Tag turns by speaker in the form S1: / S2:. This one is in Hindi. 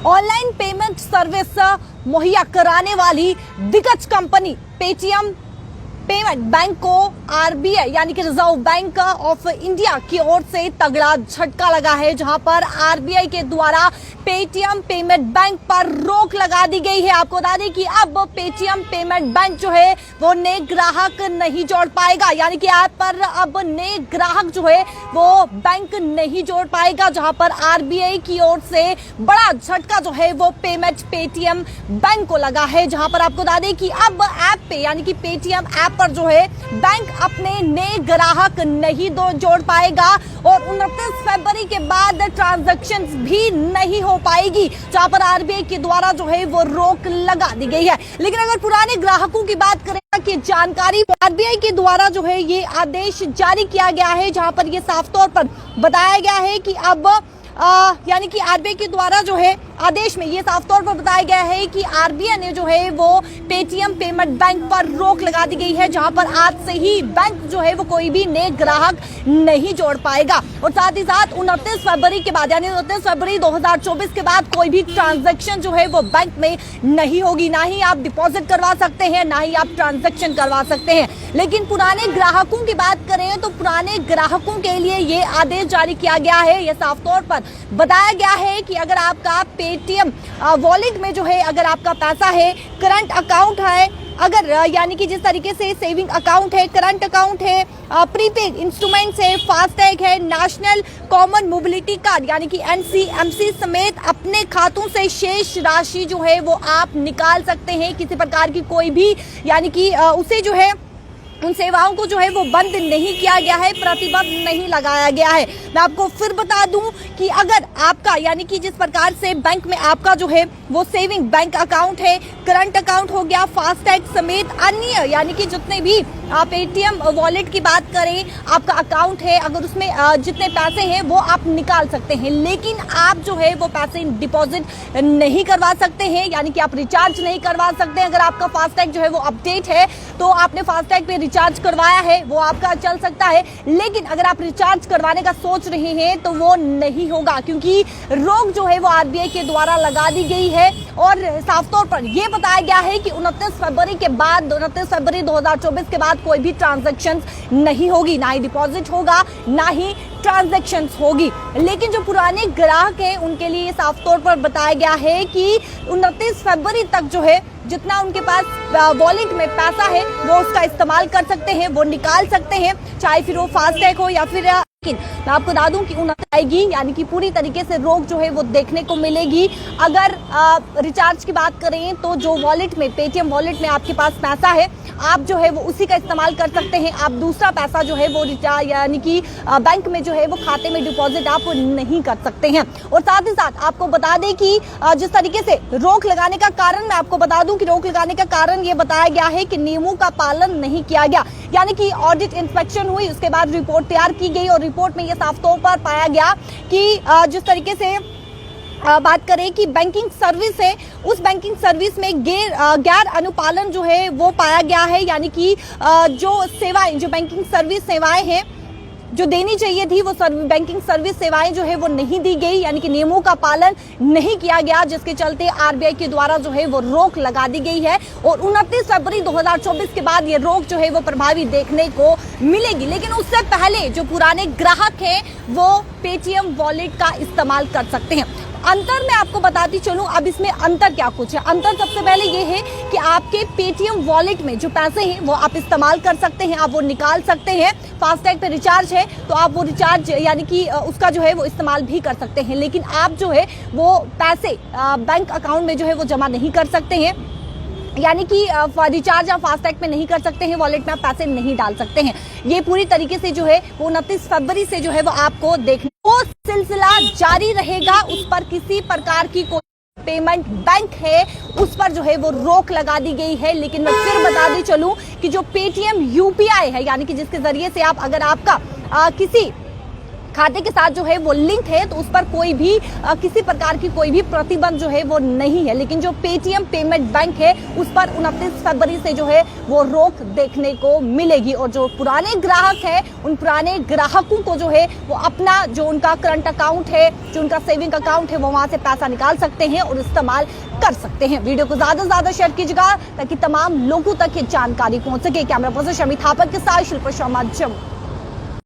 S1: ऑनलाइन पेमेंट सर्विस मुहैया कराने वाली दिग्गज कंपनी पेटीएम पेमेंट बैंक को आरबीआई यानी कि रिजर्व बैंक ऑफ इंडिया की ओर से तगड़ा झटका लगा है, जहां पर आरबीआई के द्वारा पेटीएम पेमेंट बैंक पर रोक लगा दी गई है। आपको बता दें कि अब पेटीएम पेमेंट बैंक जो है वो नए ग्राहक नहीं जोड़ पाएगा, यानी कि ऐप पर अब नए ग्राहक जो है वो बैंक नहीं जोड़ पाएगा, जहां पर आरबीआई की ओर से बड़ा झटका जो है वो पेटीएम बैंक को लगा है। जहां पर आपको बता दें कि अब ऐप पे यानी कि पेटीएम ऐप पर जो है बैंक अपने नए ग्राहक नहीं जोड़ पाएगा और 29 फरवरी के बाद ट्रांजैक्शंस भी नहीं हो पाएगी, जहां पर आरबीआई के द्वारा जो है वो रोक लगा दी गई है। लेकिन अगर पुराने ग्राहकों की बात करें की जानकारी, आरबीआई के द्वारा जो है ये आदेश जारी किया गया है, जहां पर ये साफ तौर पर बताया गया है कि अब यानी कि आरबीआई के द्वारा जो है आदेश में ये साफ तौर पर बताया गया है कि आरबीआई ने जो है वो पेटीएम पेमेंट बैंक पर रोक लगा दी गई है, जहां पर आज से ही बैंक जो है वो कोई भी नए ग्राहक नहीं जोड़ पाएगा और साथ ही साथ 29 फरवरी के बाद यानी 29 फरवरी 2024 के बाद कोई भी ट्रांजैक्शन जो है वो बैंक में नहीं होगी। ना ही आप डिपॉजिट करवा सकते हैं, ना ही आप ट्रांजैक्शन करवा सकते हैं। लेकिन पुराने ग्राहकों की बात करें तो पुराने ग्राहकों के लिए ये आदेश जारी किया गया है। यह साफ तौर पर बताया गया है कि अगर आपका पेटीएम वॉलेट में जो है अगर आपका पैसा है, करंट अकाउंट है, अगर यानी कि जिस तरीके से सेविंग अकाउंट है, करंट अकाउंट है, प्रीपेड इंस्ट्रूमेंट्स है, फास्टैग है, नेशनल कॉमन मोबिलिटी कार्ड यानी कि एनसीएमसी समेत अपने खातों से शेष राशि जो है वो आप निकाल सकते हैं। किसी प्रकार की कोई भी यानी कि उसे जो है उन सेवाओं को जो है वो बंद नहीं किया गया है, प्रतिबंध नहीं लगाया गया है। मैं आपको फिर बता दूं कि अगर आपका यानी कि जिस प्रकार से बैंक में आपका जो है वो सेविंग बैंक अकाउंट है, करंट अकाउंट हो गया, फास्टैग समेत अन्य यानी कि जितने भी आप पेटीएम वॉलेट की बात करें, आपका अकाउंट है, अगर उसमें जितने पैसे हैं वो आप निकाल सकते हैं, लेकिन आप जो है वो पैसे डिपॉजिट नहीं करवा सकते हैं, यानी कि आप रिचार्ज नहीं करवा सकते। अगर आपका फास्टैग जो है वो अपडेट है तो आपने फास्टैग पे रिचार्ज करवाया है वो आपका चल सकता है, लेकिन अगर आप रिचार्ज करवाने का सोच रहे हैं तो वो नहीं होगा, क्योंकि रोक जो है वो आरबीआई के द्वारा लगा दी गई है और साफ तौर पर यह बताया गया है कि 29 फरवरी के बाद 29 फरवरी 2024 के बाद कोई भी ट्रांजैक्शंस नहीं होगी, ना ही डिपॉजिट होगा, ना ही ट्रांजैक्शंस होगी। लेकिन जो पुराने ग्राहक हैं उनके लिए साफ तौर पर बताया गया है कि 29 फरवरी तक जो है जितना उनके पास वॉलेट में पैसा है वो उसका इस्तेमाल कर सकते हैं, वो निकाल सकते हैं, चाहे फिर वो फास्टैग हो या फिर लेकिन मैं आपको बता दूं कि आएगी यानी कि पूरी तरीके से रोक जो है वो देखने को मिलेगी। अगर रिचार्ज की बात करें तो जो वॉलेट में पेटीएम वॉलेट में आपके पास पैसा है आप जो है वो उसी का इस्तेमाल कर सकते हैं। आप दूसरा पैसा जो है वो रिचार्ज यानी कि बैंक में जो है वो खाते में डिपॉजिट आप नहीं कर सकते हैं। और साथ ही साथ आपको बता दें कि जिस तरीके से रोक लगाने का कारण मैं आपको बता दूं कि रोक लगाने का कारण ये बताया गया है कि नियमों का पालन नहीं किया गया, यानी कि ऑडिट इंस्पेक्शन हुई, उसके बाद रिपोर्ट तैयार की गई और रिपोर्ट में यह साफ तौर पर पाया गया कि जिस तरीके से बात करें कि बैंकिंग सर्विस है उस बैंकिंग सर्विस में गैर अनुपालन जो है वो पाया गया है, यानी कि जो सेवाएं जो बैंकिंग सर्विस सेवाएं हैं जो देनी चाहिए थी वो बैंकिंग सर्विस सेवाएं जो है वो नहीं दी गई, यानी कि नियमों का पालन नहीं किया गया, जिसके चलते आरबीआई के द्वारा जो है वो रोक लगा दी गई है और 29 फरवरी 2024 के बाद ये रोक जो है वो प्रभावी देखने को मिलेगी। लेकिन उससे पहले जो पुराने ग्राहक हैं वो पेटीएम वॉलेट का इस्तेमाल कर सकते हैं। अंतर मैं आपको बताती चलूं, अब इसमें अंतर क्या कुछ है। अंतर सबसे पहले ये है कि आपके पेटीएम वॉलेट में जो पैसे हैं वो आप इस्तेमाल कर सकते हैं, आप वो निकाल सकते हैं। फास्टैग पे रिचार्ज है तो आप वो रिचार्ज यानी कि उसका जो है वो इस्तेमाल भी कर सकते हैं, लेकिन आप जो है वो पैसे बैंक अकाउंट में जो है वो जमा नहीं कर सकते हैं, यानी कि रिचार्ज आप फास्टैग पे नहीं कर सकते हैं, वॉलेट में आप पैसे नहीं डाल सकते हैं। ये पूरी तरीके से जो है वो 29 फरवरी से जो है वो आपको देखने को सिलसिला जारी रहेगा। उस पर किसी प्रकार की कोई पेमेंट बैंक है उस पर जो है वो रोक लगा दी गई है। लेकिन मैं फिर बता दी चलूं कि जो पेटीएम यूपीआई है यानी कि जिसके जरिए से आप अगर आपका किसी खाते के साथ जो है वो लिंक है, तो उस पर कोई भी किसी प्रकार की कोई भी प्रतिबंध जो है वो नहीं है। लेकिन जो पेटीएम पेमेंट बैंक है उस पर 29 फरवरी से जो है वो रोक देखने को मिलेगी। और जो पुराने ग्राहक हैं उन पुराने ग्राहकों को जो है वो अपना जो उनका करंट अकाउंट है, जो उनका सेविंग अकाउंट है, वो वहां से पैसा निकाल सकते हैं और इस्तेमाल कर सकते हैं। वीडियो को ज्यादा से ज्यादा शेयर कीजिएगा ताकि तमाम लोगों तक ये जानकारी पहुंच सके। कैमरा पर्सन शमी थापक के साथ शिल्पा शर्मा जम्मू।